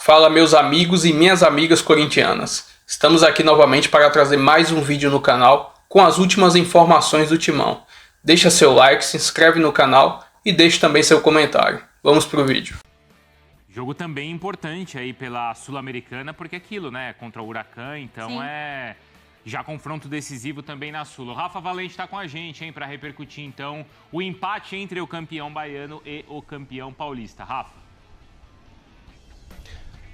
Fala meus amigos e minhas amigas corintianas. Estamos aqui novamente para trazer mais um vídeo no canal com as últimas informações do Timão. Deixa seu like, se inscreve no canal e deixe também seu comentário. Vamos pro vídeo. Jogo também importante aí pela Sul-Americana, porque é aquilo, né? Contra o Huracan, então Sim. É já confronto decisivo também na Sul. O Rafa Valente está com a gente, hein, para repercutir então o empate entre o campeão baiano e o campeão paulista. Rafa.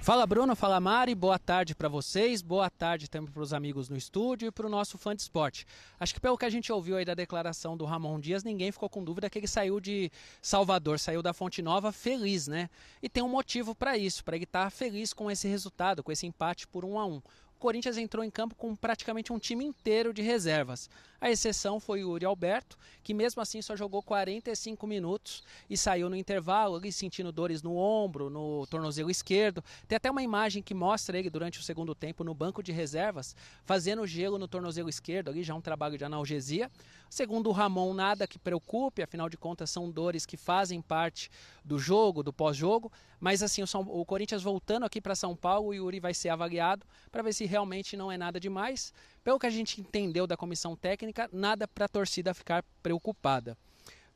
Fala Bruno, fala Mari, boa tarde para vocês, boa tarde também para os amigos no estúdio e para o nosso fã de esporte. Acho que pelo que a gente ouviu aí da declaração do Ramon Dias, ninguém ficou com dúvida que ele saiu de Salvador, saiu da Fonte Nova feliz, né? E tem um motivo para isso, para ele estar feliz com esse resultado, com esse empate por 1-1. O Corinthians entrou em campo com praticamente um time inteiro de reservas. A exceção foi o Yuri Alberto, que mesmo assim só jogou 45 minutos e saiu no intervalo, ali sentindo dores no ombro, no tornozelo esquerdo. Tem até uma imagem que mostra ele durante o segundo tempo no banco de reservas, fazendo gelo no tornozelo esquerdo, ali já um trabalho de analgesia. Segundo o Ramon, nada que preocupe, afinal de contas são dores que fazem parte do jogo, do pós-jogo. Mas assim, o Corinthians voltando aqui para São Paulo, o Yuri vai ser avaliado para ver se realmente não é nada demais. Pelo que a gente entendeu da comissão técnica, nada para a torcida ficar preocupada.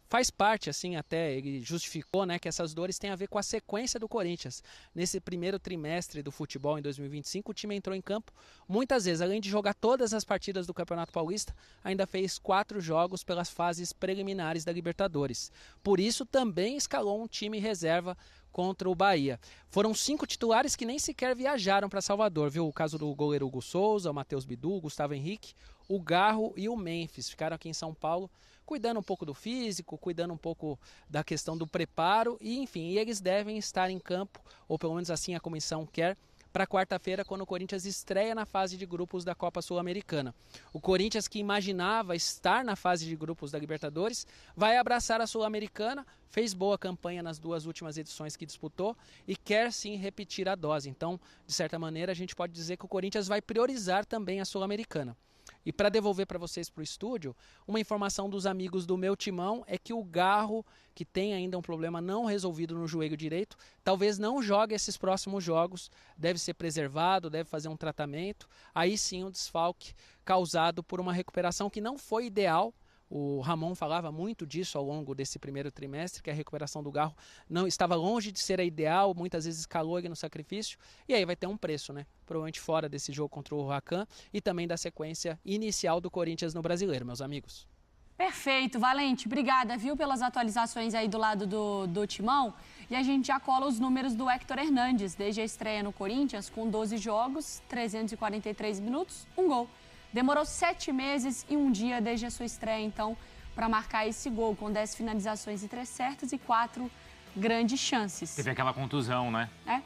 Faz parte, assim, até ele justificou, né, que essas dores têm a ver com a sequência do Corinthians. Nesse primeiro trimestre do futebol em 2025, o time entrou em campo muitas vezes. Além de jogar todas as partidas do Campeonato Paulista, ainda fez 4 jogos pelas fases preliminares da Libertadores. Por isso, também escalou um time reserva contra o Bahia. Foram 5 titulares que nem sequer viajaram para Salvador, viu? O caso do goleiro Hugo Souza, o Matheus Bidu, o Gustavo Henrique, o Garro e o Memphis. Ficaram aqui em São Paulo cuidando um pouco do físico, cuidando um pouco da questão do preparo e, enfim, eles devem estar em campo, ou pelo menos assim a comissão quer, para quarta-feira, quando o Corinthians estreia na fase de grupos da Copa Sul-Americana. O Corinthians, que imaginava estar na fase de grupos da Libertadores, vai abraçar a Sul-Americana, fez boa campanha nas 2 últimas edições que disputou e quer sim repetir a dose. Então, de certa maneira, a gente pode dizer que o Corinthians vai priorizar também a Sul-Americana. E para devolver para vocês para o estúdio, uma informação dos amigos do meu timão é que o Garro, que tem ainda um problema não resolvido no joelho direito, talvez não jogue esses próximos jogos, deve ser preservado, deve fazer um tratamento. Aí sim o desfalque causado por uma recuperação que não foi ideal. O Ramon falava muito disso ao longo desse primeiro trimestre, que a recuperação do Garro não estava longe de ser a ideal, muitas vezes escalou ele no sacrifício, e aí vai ter um preço, né? Provavelmente fora desse jogo contra o Huracan e também da sequência inicial do Corinthians no Brasileiro, meus amigos. Perfeito, Valente. Obrigada, viu, pelas atualizações aí do lado do Timão. E a gente já cola os números do Héctor Hernandes, desde a estreia no Corinthians, com 12 jogos, 343 minutos, 1 gol. Demorou 7 meses e 1 dia desde a sua estreia, então, para marcar esse gol, com 10 finalizações e 3 certas e 4 grandes chances. Teve aquela contusão, né? É.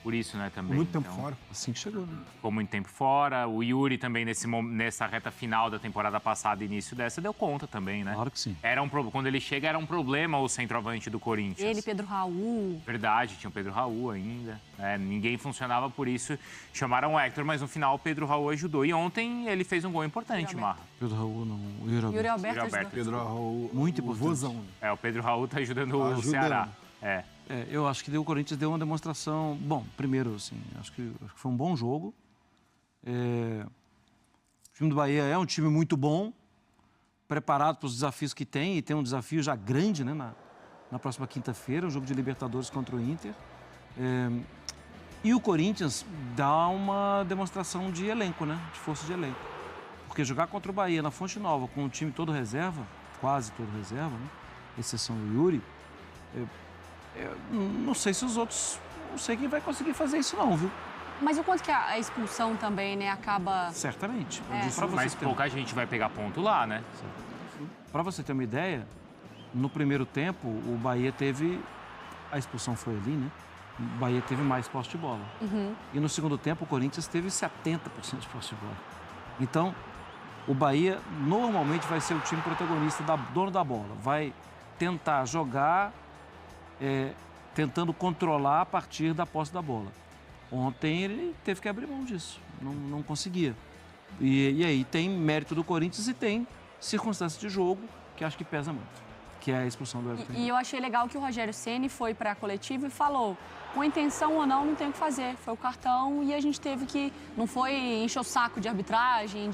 Por isso, né, também. Muito tempo fora, assim que chegou. Né? Ficou muito tempo fora. O Yuri também, nessa reta final da temporada passada, início dessa, deu conta também, né? Claro que sim. Quando ele chega, era um problema o centroavante do Corinthians. Ele, Pedro Raul. Verdade, tinha o Pedro Raul ainda. Ninguém funcionava, por isso chamaram o Héctor, mas no final o Pedro Raul ajudou. E ontem ele fez um gol importante, Marra. Pedro Raul não, o Yuri Alberto. Pedro Raul, muito importante. Vozão. O Pedro Raul tá ajudando o Ceará. Eu acho que o Corinthians deu uma demonstração... Bom, primeiro, assim, acho que foi um bom jogo. O time do Bahia é um time muito bom, preparado para os desafios que tem, e tem um desafio já grande, né, na próxima quinta-feira, um jogo de Libertadores contra o Inter. E o Corinthians dá uma demonstração de elenco, né, de força de elenco. Porque jogar contra o Bahia na Fonte Nova com o time todo reserva, quase todo reserva, né, exceção do Yuri... não sei se os outros... Não sei quem vai conseguir fazer isso não, viu? Mas o quanto que a expulsão também, né, acaba... Certamente. Mas pouca gente vai pegar ponto lá, né? Para você ter uma ideia, no primeiro tempo, o Bahia teve... A expulsão foi ali, né? O Bahia teve mais posse de bola. Uhum. E no segundo tempo, o Corinthians teve 70% de posse de bola. Então, o Bahia normalmente vai ser o time protagonista, dono da bola. Vai tentar jogar... tentando controlar a partir da posse da bola. Ontem ele teve que abrir mão disso, não conseguia. E aí tem mérito do Corinthians e tem circunstâncias de jogo que acho que pesa muito. que é a expulsão do Everton. E eu achei legal que o Rogério Ceni foi para a coletiva e falou, com intenção ou não tem o que fazer. Foi o cartão e a gente teve que... Não foi encher o saco de arbitragem,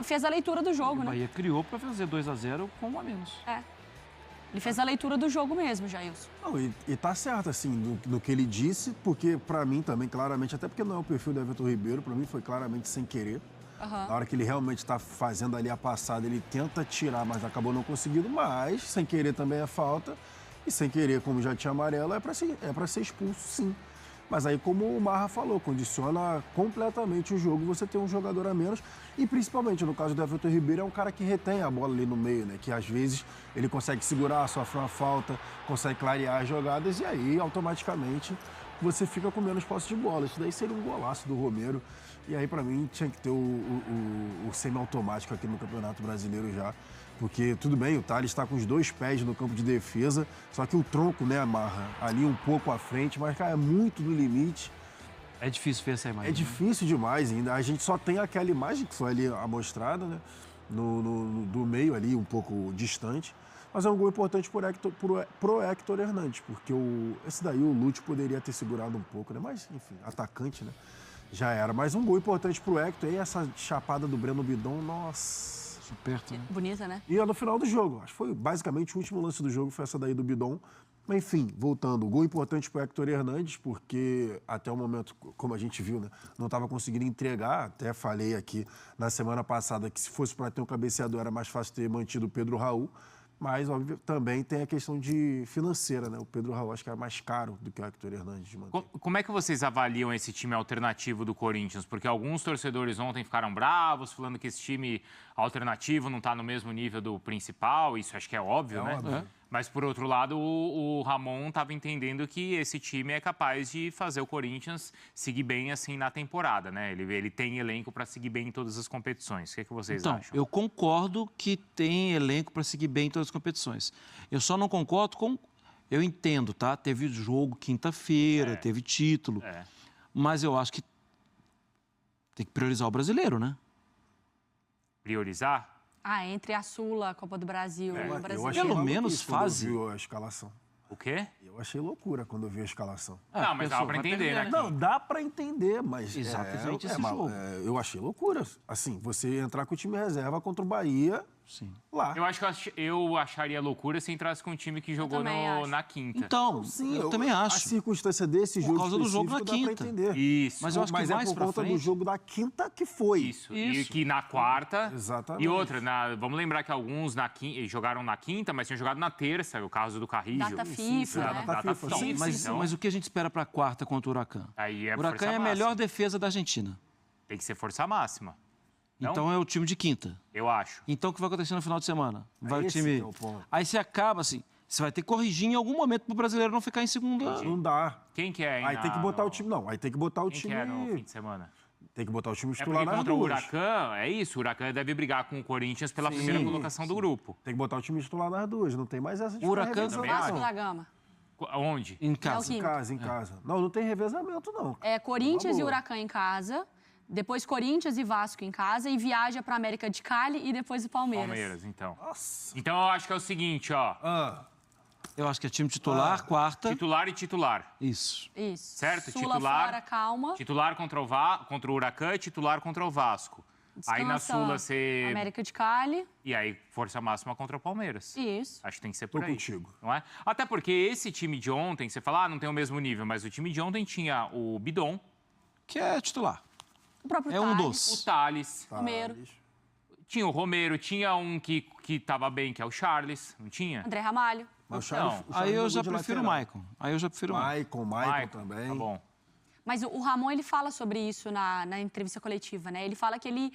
fez a leitura do jogo, O né? Bahia criou para fazer 2-0 com 1 a menos. Ele fez a leitura do jogo mesmo, Jailson. Não, e tá certo, assim, no que ele disse, porque pra mim também, claramente, até porque não é o perfil do Everton Ribeiro, pra mim foi claramente sem querer. Na hora que ele realmente tá fazendo ali a passada, ele tenta tirar, mas acabou não conseguindo, mas sem querer também é falta. E sem querer, como já tinha amarelo, é pra ser expulso, sim. Mas aí, como o Marra falou, condiciona completamente o jogo, você tem um jogador a menos. E principalmente, no caso do Everton Ribeiro, é um cara que retém a bola ali no meio, né? Que às vezes ele consegue segurar, sofre uma falta, consegue clarear as jogadas e aí, automaticamente, você fica com menos posse de bola. Isso daí seria um golaço do Romero. E aí, pra mim, tinha que ter o semi-automático aqui no Campeonato Brasileiro já. Porque, tudo bem, o Thales está com os 2 pés no campo de defesa, só que o tronco, né, amarra ali um pouco à frente, mas, cara, é muito no limite. É difícil ver essa imagem. É difícil demais ainda. A gente só tem aquela imagem que foi ali amostrada, né, do meio ali, um pouco distante. Mas é um gol importante pro Héctor Hernandes, porque esse daí o Lúcio poderia ter segurado um pouco, né? Mas, enfim, atacante, né? Já era. Mas um gol importante pro Héctor. E essa chapada do Breno Bidon, nossa... Perto, né? Bonita, né? E no final do jogo. Acho que foi basicamente o último lance do jogo, foi essa daí do Bidon. Mas, enfim, voltando. Gol importante pro Héctor Hernandes, porque até o momento, como a gente viu, né, não estava conseguindo entregar. Até falei aqui na semana passada que se fosse para ter um cabeceador era mais fácil ter mantido o Pedro Raul. Mas, óbvio, também tem a questão de financeira, né? O Pedro Raul acho que era mais caro do que o Héctor Hernandes de manter. Como é que vocês avaliam esse time alternativo do Corinthians? Porque alguns torcedores ontem ficaram bravos, falando que esse time alternativo não está no mesmo nível do principal. Isso acho que é óbvio, né? Óbvio. Mas, por outro lado, o Ramon estava entendendo que esse time é capaz de fazer o Corinthians seguir bem assim na temporada, né? Ele tem elenco para seguir bem em todas as competições. O que vocês acham? Eu concordo que tem elenco para seguir bem em todas as competições. Eu só não concordo com... Eu entendo, tá? Teve jogo quinta-feira, teve título. Mas eu acho que tem que priorizar o brasileiro, né? Priorizar? Entre a Sula, a Copa do Brasil, o Eu Brasileiro. achei Pelo maluquice menos quando fase. eu vi a escalação. O quê? Eu achei loucura quando eu vi a escalação. Não, mas dá para entender, né? Não, dá pra entender, mas... Exatamente esse jogo. Eu achei loucura. Assim, você entrar com o time reserva contra o Bahia... Sim. Lá. Eu acharia loucura se entrasse com um time que jogou também acho. na quinta. Então, Sim, eu também A acho. circunstância desse jogo causa do jogo na específico dá quinta. pra entender. Isso. Mas eu acho que Mas mais é por pra conta do frente... jogo da quinta que foi. Isso. E que na quarta... Exatamente. E outra, vamos lembrar que alguns jogaram na quinta, mas tinham jogado na terça, o caso do Carrijo. Data FIFA, né? Data FIFA, sim, Mas o que a gente espera para a quarta contra o Huracan? Aí é O Huracan força é a máxima. melhor defesa da Argentina. Tem que ser força máxima. Não? Então é o time de quinta. Eu acho. Então o que vai acontecer no final de semana? Vai o Esse time. que é o ponto. Aí você acaba assim. Você vai ter que corrigir em algum momento para o brasileiro não ficar em segunda. Não dá. Quem que é? Aí tem que botar o time... Não, aí tem que botar o Quem time... que é no fim de semana? Tem que botar o time É titular porque nas contra o duas. Huracan, é isso, o Huracan deve brigar com o Corinthians pela primeira colocação do grupo. Tem que botar o time titular nas duas. Não tem mais essa de O Huracan ficar também revezando, Vasco não. da Gama. Onde? Em casa. Quinta. Em casa. Não tem revezamento, não. É Corinthians Uma e boa. Huracan em casa, depois Corinthians e Vasco em casa e viaja para América de Cali e depois o Palmeiras. Palmeiras, então. Nossa. Então eu acho que é o seguinte, ó. Eu acho que é time titular, quarta. Titular e titular. Isso. Isso. Certo? Sula Titular. fora, calma. Titular contra o Huracan e titular contra o Vasco. Aí na Descansa Sula você... América de Cali. E aí força máxima contra o Palmeiras. Isso. Acho que tem que ser por Tô aí. contigo. Não é? Até porque esse time de ontem, você fala, não tem o mesmo nível, mas o time de ontem tinha o Bidon, Que é titular. O próprio É um Thales, o dos. Thales, Romero, tinha o Romero, tinha um que tava bem, que é o Charles, não tinha? André Ramalho. Mas o Não. Charles Aí eu jogou já de prefiro o lateral. Maicon. Aí eu já prefiro o Maicon. Maicon também. Tá bom. Mas o Ramon, ele fala sobre isso na entrevista coletiva, né? Ele fala que ele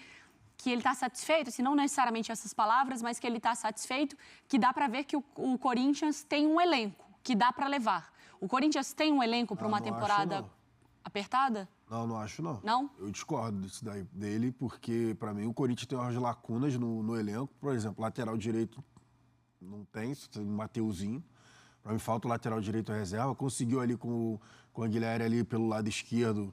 está satisfeito, assim, não necessariamente essas palavras, mas que ele está satisfeito, que dá para ver que o Corinthians tem um elenco que dá para levar. O Corinthians tem um elenco para uma não acho, temporada não. apertada? Não acho, não. Não? Eu discordo disso daí, dele, porque, pra mim, o Corinthians tem umas lacunas no elenco. Por exemplo, lateral direito não tem, só tem o Mateuzinho. Pra mim, falta o lateral direito reserva. Conseguiu ali com o Aguilera ali pelo lado esquerdo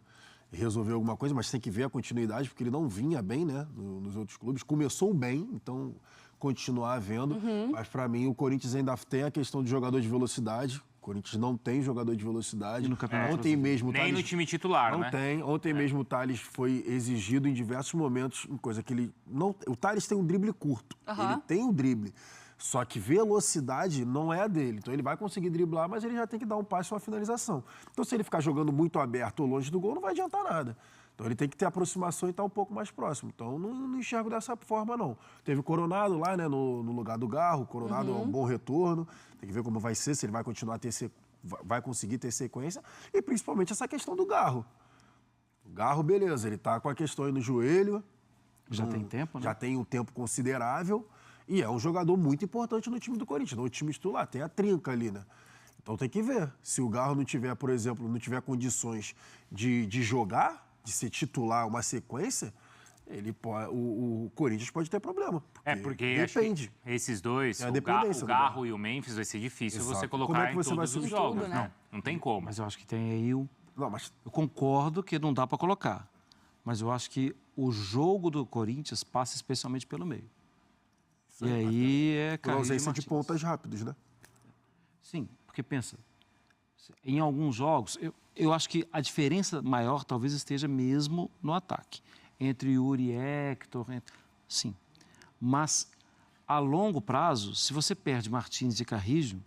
resolver alguma coisa, mas tem que ver a continuidade, porque ele não vinha bem, né, nos outros clubes. Começou bem, então continuar havendo. Mas, para mim, o Corinthians ainda tem a questão de jogador de velocidade. O Corinthians não tem jogador de velocidade. E no campeonato Ontem mesmo, Nem Thales, no time titular, não né? tem. Ontem mesmo o Thales foi exigido em diversos momentos, coisa que ele não. O Thales tem um drible curto. Ele tem um drible. Só que velocidade não é a dele. Então ele vai conseguir driblar, mas ele já tem que dar um passe, uma finalização. Então se ele ficar jogando muito aberto ou longe do gol, não vai adiantar nada. Então ele tem que ter aproximação e estar um pouco mais próximo. Então não enxergo dessa forma, não. Teve o Coronado lá, né, no lugar do Garro. O Coronado é um bom retorno. Tem que ver como vai ser, se ele vai continuar a ter vai conseguir ter sequência. E principalmente essa questão do Garro. O Garro, beleza, ele tá com a questão aí no joelho. Já tem tempo, né? Já tem um tempo considerável. E é um jogador muito importante no time do Corinthians. No time titular, tem a trinca ali, né? Então tem que ver. Se o Garro não tiver, por exemplo, não tiver condições de jogar, de ser titular uma sequência, o Corinthians pode ter problema. Porque depende. Esses dois, a o dependência do Garro e o Memphis, vai ser difícil Exato. você Como colocar é que você em vai todos os substituir jogos. tudo, né? Não tem como. Mas eu acho que tem aí Não, mas Eu concordo que não dá para colocar, mas eu acho que o jogo do Corinthians passa especialmente pelo meio. E aí é por Carrillo e ausência de Martins. pontas rápidos, né? Sim, porque pensa, em alguns jogos, eu acho que a diferença maior talvez esteja mesmo no ataque. Entre Yuri e Hector, sim. Mas a longo prazo, se você perde Martins e Carrillo,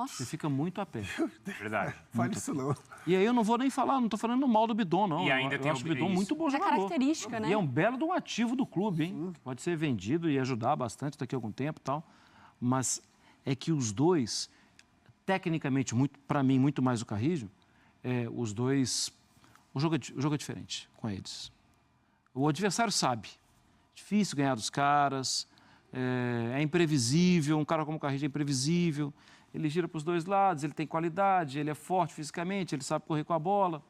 você fica muito a pé. Verdade. Fale isso não. E aí eu não vou nem falar, não estou falando mal do Bidon, não. E ainda eu tem acho o o Bidon isso. muito bom É jogador. característica, né? E é um belo de um ativo do clube, hein? Pode ser vendido e ajudar bastante daqui a algum tempo e tal. Mas é que os dois, tecnicamente, para mim, muito mais o Carrillo, os dois... O jogo é diferente com eles. O adversário sabe. Difícil ganhar dos caras, é imprevisível, um cara como o Carrillo é imprevisível. Ele gira para os dois lados, ele tem qualidade, ele é forte fisicamente, ele sabe correr com a bola.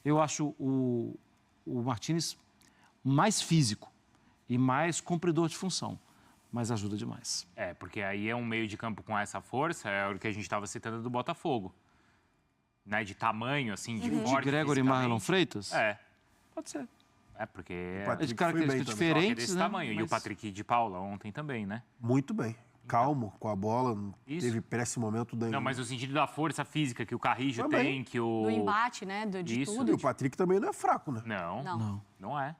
Eu acho o Martínez mais físico e mais cumpridor de função, mas ajuda demais. Porque aí é um meio de campo com essa força, é o que a gente estava citando do Botafogo. Né, de tamanho, assim, de forte De Gregory e Marlon Freitas? Pode ser. Porque Patrick É de características foi bem é diferentes, desse né? tamanho. E o Mas- Patrick de Paula ontem também, né? Muito bem. Calmo com a bola, não Isso. teve péssimo momento. Não, mas o sentido da força física que o Carrillo Também. tem, que o... Do embate, né? De Isso. E tudo. o Patrick também não é fraco, né? Não é.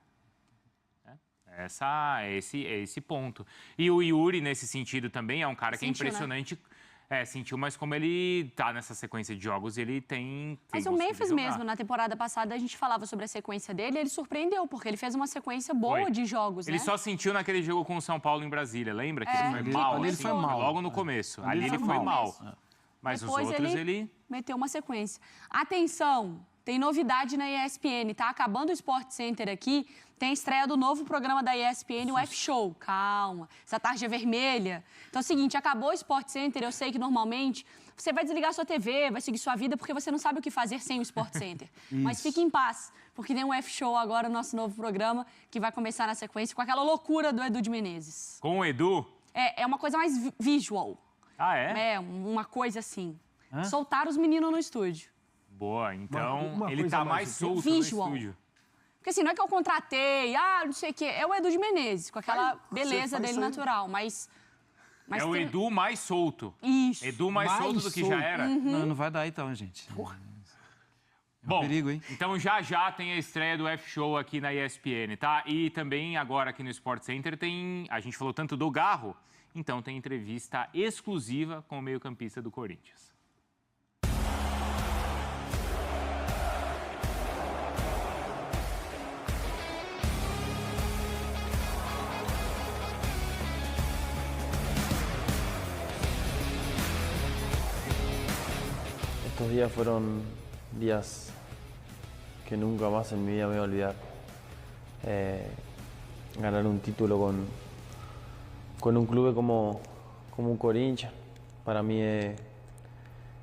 É esse ponto. E o Yuri, nesse sentido, também é um cara que é Sentiu, né? impressionante. Sentiu, mas como ele tá nessa sequência de jogos, ele tem Mas o conseguido Memphis jogar. mesmo, na temporada passada, a gente falava sobre a sequência dele, ele surpreendeu, porque ele fez uma sequência boa Foi. de jogos, Ele né? só sentiu naquele jogo com o São Paulo em Brasília, lembra? Que ele foi ali- mal. ali ele assim, foi mal. Logo no começo. Ali Ali ele ele foi foi mal. mal. Mas Depois os outros, ele... meteu uma sequência. Atenção, tem novidade na ESPN, tá? Acabando o Sport Center aqui, tem a estreia do novo programa da ESPN, o F-Show. Calma, essa tarde é vermelha. Então é o seguinte, acabou o Sport Center, eu sei que normalmente você vai desligar sua TV, vai seguir sua vida, porque você não sabe o que fazer sem o Sport Center. Mas fique em paz, porque tem um F-Show agora, nosso novo programa, que vai começar na sequência com aquela loucura do Edu de Menezes. Com o Edu... É uma coisa mais visual. Ah, é? É, uma coisa assim. Soltaram os meninos no estúdio. Boa, então Uma ele coisa tá mais mais solto visual. no estúdio. Porque assim, não é que eu contratei, não sei o quê. É o Edu de Menezes, com aquela beleza faz dele isso aí. natural, mas É o tem- Edu mais solto. Isso. Edu mais solto do que já era. Não vai dar então, gente. Bom, perigo, hein? então já tem a estreia do F-Show aqui na ESPN, tá? E também agora aqui no Sport Center a gente falou tanto do Garro, então tem entrevista exclusiva com o meio-campista do Corinthians. Estos días fueron días que nunca más en mi vida me voy a olvidar. Ganar un título con un club como un Corinthians, para mí es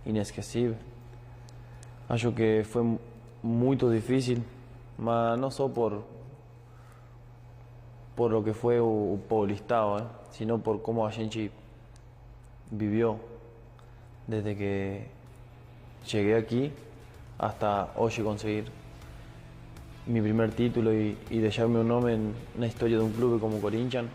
inesquecível. Acho que foi muito difícil, mas não só por lo que foi o Paulistão, sino por como a gente vivió desde que llegué aquí hasta hoy conseguir mi primer título y dejarme un nombre en la historia de un club como Corinthians.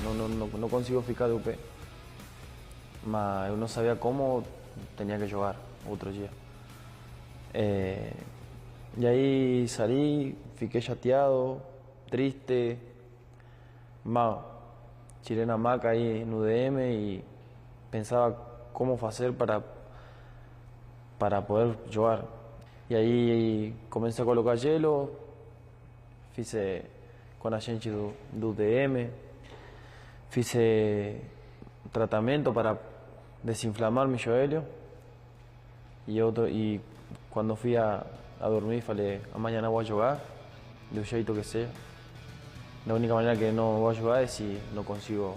no consigo ficar de UP. Mas eu não sabia como tinha que jogar outro dia. E aí saí, fiquei chateado, triste, mal. Tirei na maca aí no DM e pensava como fazer para poder jogar. E aí comecei a colocar gelo, fiz com a gente do DM, fiz tratamento para desinflamar meu joelho e quando fui a dormir falei, amanhã vou jogar, do jeito que seja. La única manera que no voy a jugar es si no consigo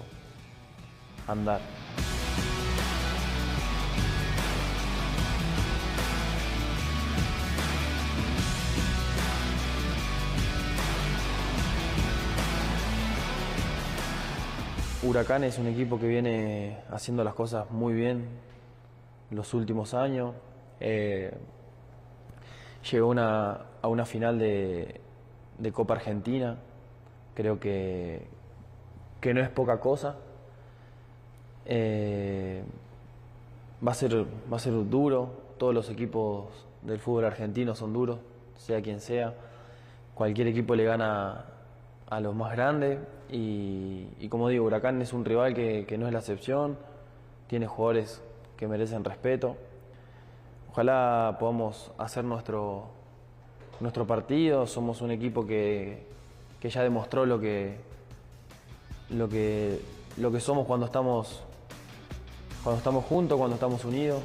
andar. Huracán es un equipo que viene haciendo las cosas muy bien los últimos años. Llegó a una final de Copa Argentina. Creo que no es poca cosa. Va a ser duro. Todos los equipos del fútbol argentino son duros, sea quien sea. Cualquier equipo le gana a los más grandes. Y como digo, Huracán es un rival que no es la excepción. Tiene jugadores que merecen respeto. Ojalá podamos hacer nuestro partido. Somos un equipo que ya demostró lo que somos cuando estamos juntos, cuando estamos unidos.